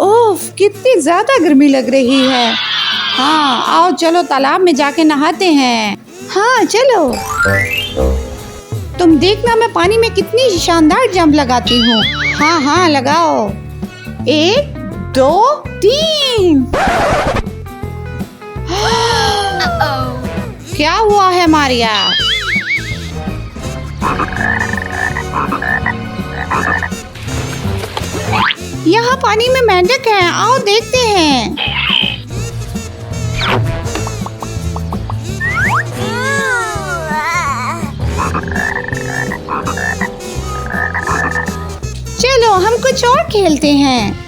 ओफ, कितनी ज्यादा गर्मी लग रही है। हाँ आओ चलो तालाब में जाके नहाते हैं। हाँ चलो। तुम देखना मैं पानी में कितनी शानदार जंप लगाती हूँ। हाँ हाँ लगाओ। 1 2 3। क्या हुआ है मारिया? यहाँ पानी में मेंढक है, आओ देखते हैं। चलो हम कुछ और खेलते हैं।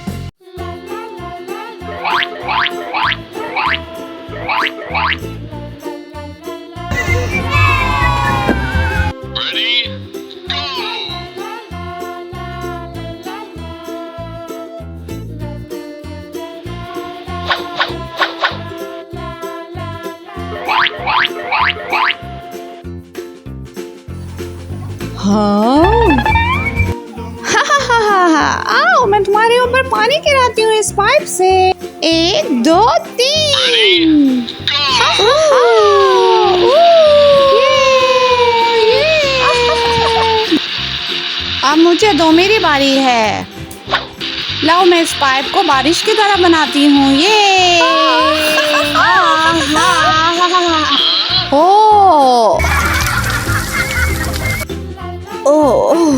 हाँ आओ मैं तुम्हारे ऊपर पानी गिराती हूँ इस पाइप से। 1 2 3। अब मुझे दो, मेरी बारी है। लाओ मैं इस पाइप को बारिश की तरह बनाती हूँ। ये ओ ओह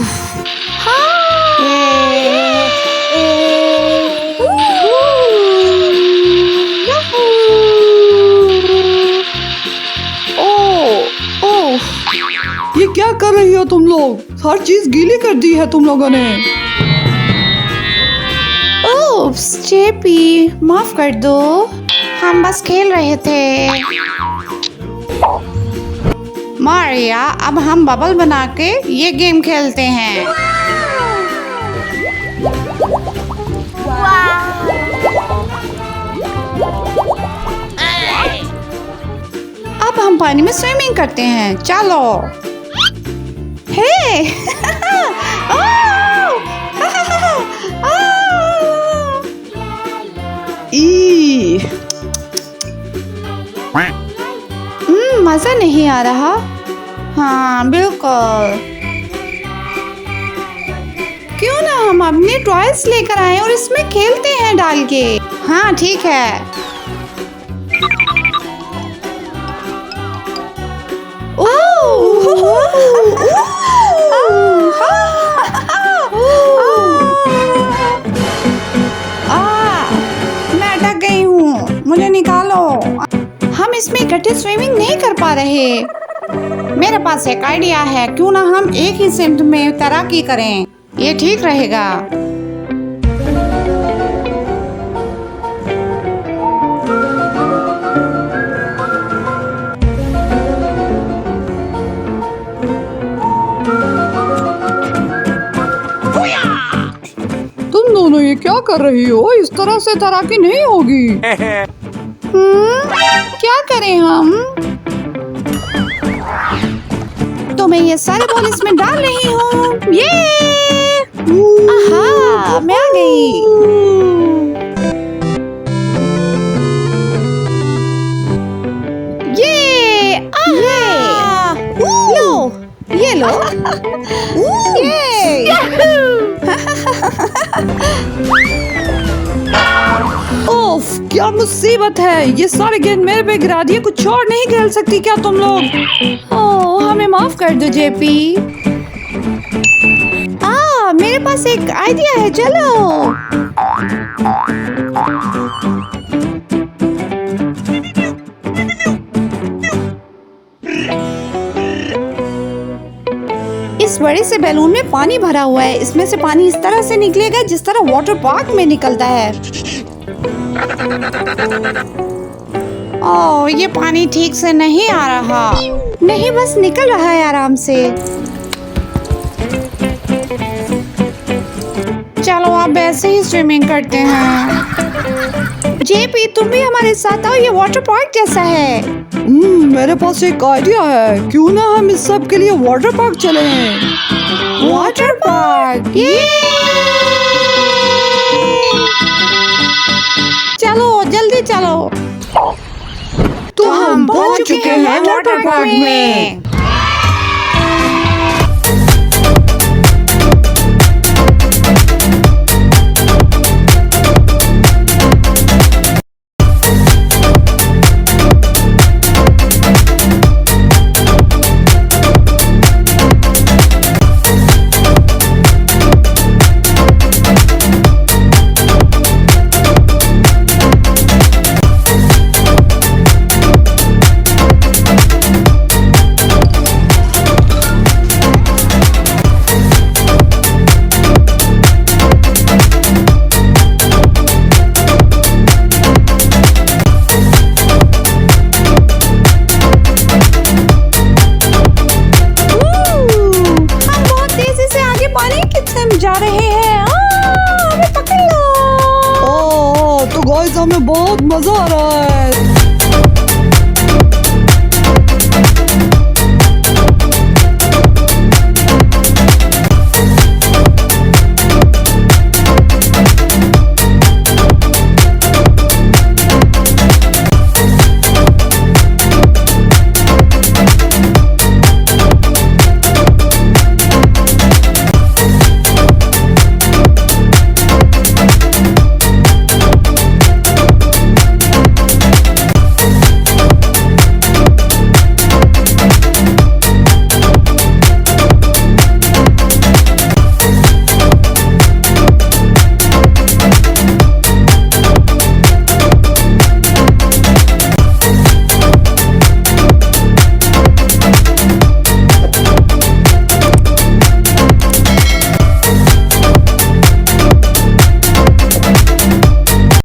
ये क्या कर रही हो तुम लोग? हर चीज गीली कर दी है तुम लोगों ने। ओप्स जेपी, माफ कर दो, हम बस खेल रहे थे। मारिया अब हम बबल बना के ये गेम खेलते हैं। अब हम पानी में स्विमिंग करते हैं, चलो। हे मजा नहीं आ रहा। हाँ बिल्कुल। क्यों ना हम अपने टॉयज लेकर आए और इसमें खेलते हैं डाल के। हाँ ठीक है। मैं अटक गई हूँ, मुझे निकालो। हम इसमें इकट्ठे स्विमिंग नहीं कर पा रहे। मेरे पास एक आइडिया है, क्यों ना हम एक ही सिमत में तैराकी करें, ये ठीक रहेगा। तुम दोनों ये क्या कर रही हो? इस तरह से तैराकी नहीं होगी। क्या करें हम? तो मैं ये सारे बॉल इसमें डाल रही हूँ। ये आहा, मैं आ गई। ये आहा, लो, ये लो। ये ओफ, क्या मुसीबत है। ये सारे गेंद मेरे पे गिरा दिए। कुछ और नहीं खेल सकती क्या तुम लोग? ओह, हमें माफ कर दो जेपी। मेरे पास एक आइडिया है, चलो। इस बड़े से बैलून में पानी भरा हुआ है। इसमें से पानी इस तरह से निकलेगा जिस तरह वाटर पार्क में निकलता है। ओह, ये पानी ठीक से नहीं आ रहा। नहीं, बस निकल रहा है आराम से। चलो आप ऐसे ही स्विमिंग करते हैं। जेपी तुम भी हमारे साथ आओ, ये वाटर पार्क जैसा है। मेरे पास एक आइडिया है, क्यों ना हम इस सब के लिए वाटर पार्क चलें। वाटर पार्क, ये जल्दी चलो। तो हम पहुंच चुके हैं वाटर पार्क में। जा रहे हैं। हमें पकड़ लो। तो गाइस हमें बहुत मजा आ रहा है।